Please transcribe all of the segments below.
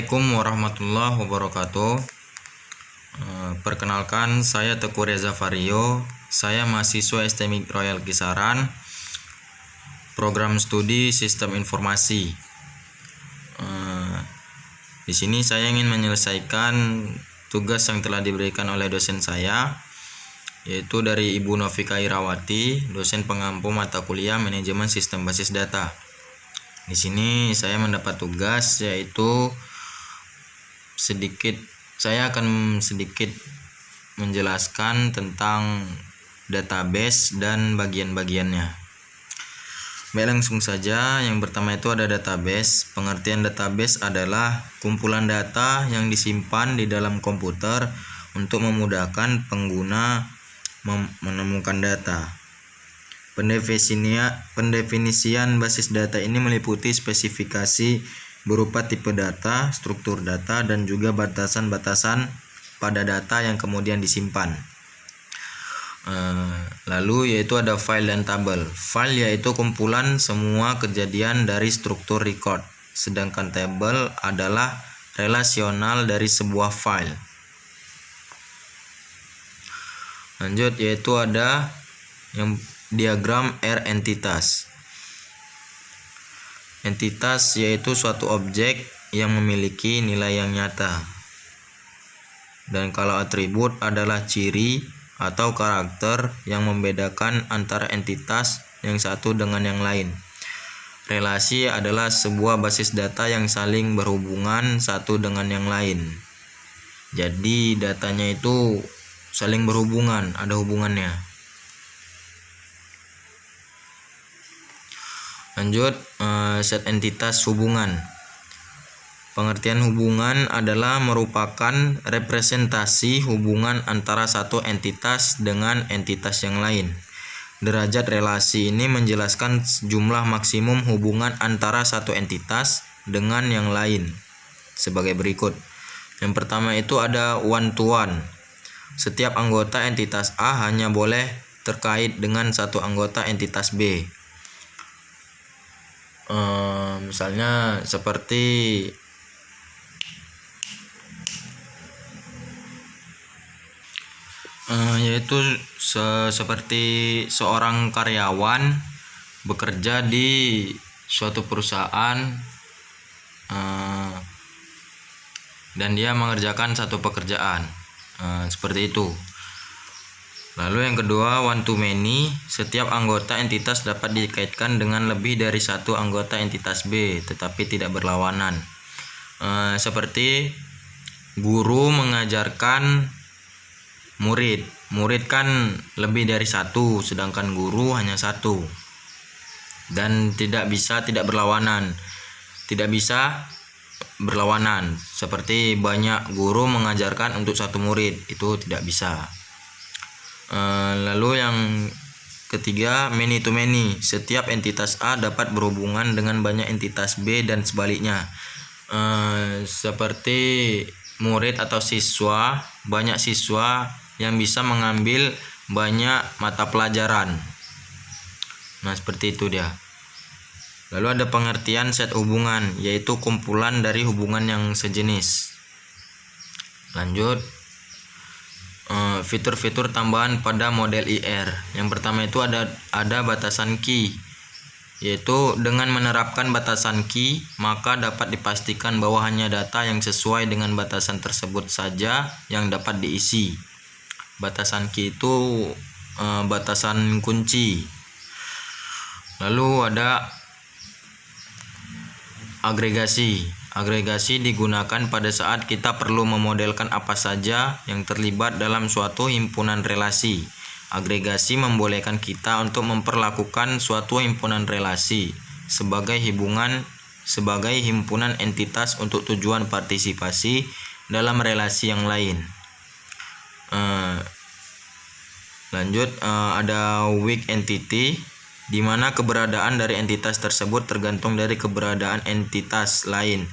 Assalamualaikum warahmatullahi wabarakatuh. Perkenalkan, saya Teguh Reza Vario. Saya mahasiswa STMI Royal Kisaran, program studi Sistem Informasi. Di sini saya ingin menyelesaikan tugas yang telah diberikan oleh dosen saya, yaitu dari Ibu Novika Irawati, dosen pengampu mata kuliah Manajemen Sistem Basis Data. Di sini saya mendapat tugas yaitu saya akan sedikit menjelaskan tentang database dan bagian-bagiannya. Baik, langsung saja. Yang pertama itu ada database. Pengertian database adalah kumpulan data yang disimpan di dalam komputer untuk memudahkan pengguna menemukan data. Pendefinisian basis data ini meliputi spesifikasi berupa tipe data, struktur data, dan juga batasan-batasan pada data yang kemudian disimpan. Lalu yaitu ada file dan tabel. File yaitu kumpulan semua kejadian dari struktur record, sedangkan tabel adalah relasional dari sebuah file. Lanjut yaitu ada yang diagram R entitas. Entitas yaitu suatu objek yang memiliki nilai yang nyata. Dan kalau atribut adalah ciri atau karakter yang membedakan antara entitas yang satu dengan yang lain. Relasi adalah sebuah basis data yang saling berhubungan satu dengan yang lain. Jadi datanya itu saling berhubungan, ada hubungannya. Lanjut, set entitas hubungan. Pengertian hubungan adalah merupakan representasi hubungan antara satu entitas dengan entitas yang lain. Derajat relasi ini menjelaskan jumlah maksimum hubungan antara satu entitas dengan yang lain sebagai berikut. Yang pertama itu ada one to one. Setiap anggota entitas A hanya boleh terkait dengan satu anggota entitas B. Misalnya seperti yaitu seperti seorang karyawan bekerja di suatu perusahaan dan dia mengerjakan satu pekerjaan, seperti itu. Lalu yang kedua, one to many. Setiap anggota entitas dapat dikaitkan dengan lebih dari satu anggota entitas B, tetapi tidak berlawanan. Seperti guru mengajarkan murid. Murid kan lebih dari satu, sedangkan guru hanya satu. Dan tidak berlawanan. Tidak bisa berlawanan. Seperti banyak guru mengajarkan untuk satu murid, itu tidak bisa. Lalu yang ketiga, many to many. Setiap entitas A dapat berhubungan dengan banyak entitas B dan sebaliknya. Seperti murid atau siswa, banyak siswa yang bisa mengambil banyak mata pelajaran. Nah, seperti itu dia. Lalu ada pengertian set hubungan, yaitu kumpulan dari hubungan yang sejenis. Lanjut, fitur-fitur tambahan pada model IR. Yang pertama itu ada batasan key, yaitu dengan menerapkan batasan key maka dapat dipastikan bahwa hanya data yang sesuai dengan batasan tersebut saja yang dapat diisi. Batasan key itu batasan kunci. Lalu ada agregasi. Agregasi digunakan pada saat kita perlu memodelkan apa saja yang terlibat dalam suatu himpunan relasi. Agregasi membolehkan kita untuk memperlakukan suatu himpunan relasi sebagai himpunan entitas untuk tujuan partisipasi dalam relasi yang lain. Lanjut, ada weak entity, di mana keberadaan dari entitas tersebut tergantung dari keberadaan entitas lain.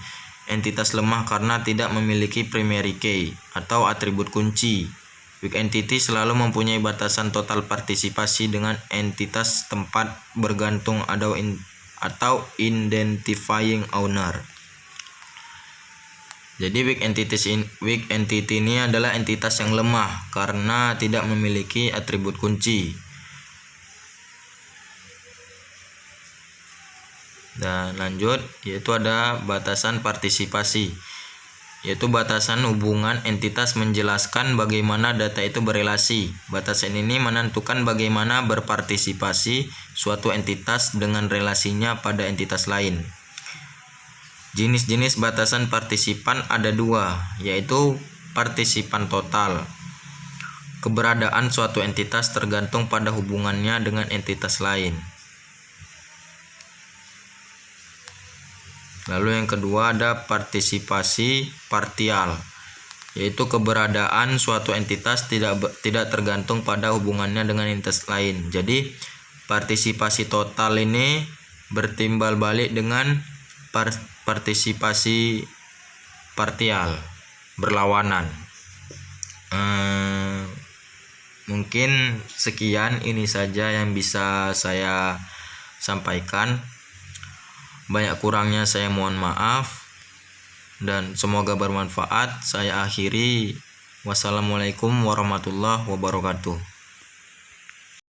Entitas lemah karena tidak memiliki primary key atau atribut kunci. Weak entity selalu mempunyai batasan total partisipasi dengan entitas tempat bergantung atau identifying owner. Jadi weak entity ini adalah entitas yang lemah karena tidak memiliki atribut kunci. Dan lanjut, yaitu ada batasan partisipasi, yaitu batasan hubungan entitas menjelaskan bagaimana data itu berelasi. Batasan ini menentukan bagaimana berpartisipasi suatu entitas dengan relasinya pada entitas lain. Jenis-jenis batasan partisipan ada dua, yaitu partisipan total. Keberadaan suatu entitas tergantung pada hubungannya dengan entitas lain. Lalu yang kedua ada partisipasi partial, yaitu keberadaan suatu entitas tidak tergantung pada hubungannya dengan entitas lain. Jadi partisipasi total ini bertimbal balik dengan partisipasi partial, berlawanan. Mungkin sekian ini saja yang bisa saya sampaikan. Banyak kurangnya saya mohon maaf dan semoga bermanfaat. Saya akhiri. Wassalamualaikum warahmatullahi wabarakatuh.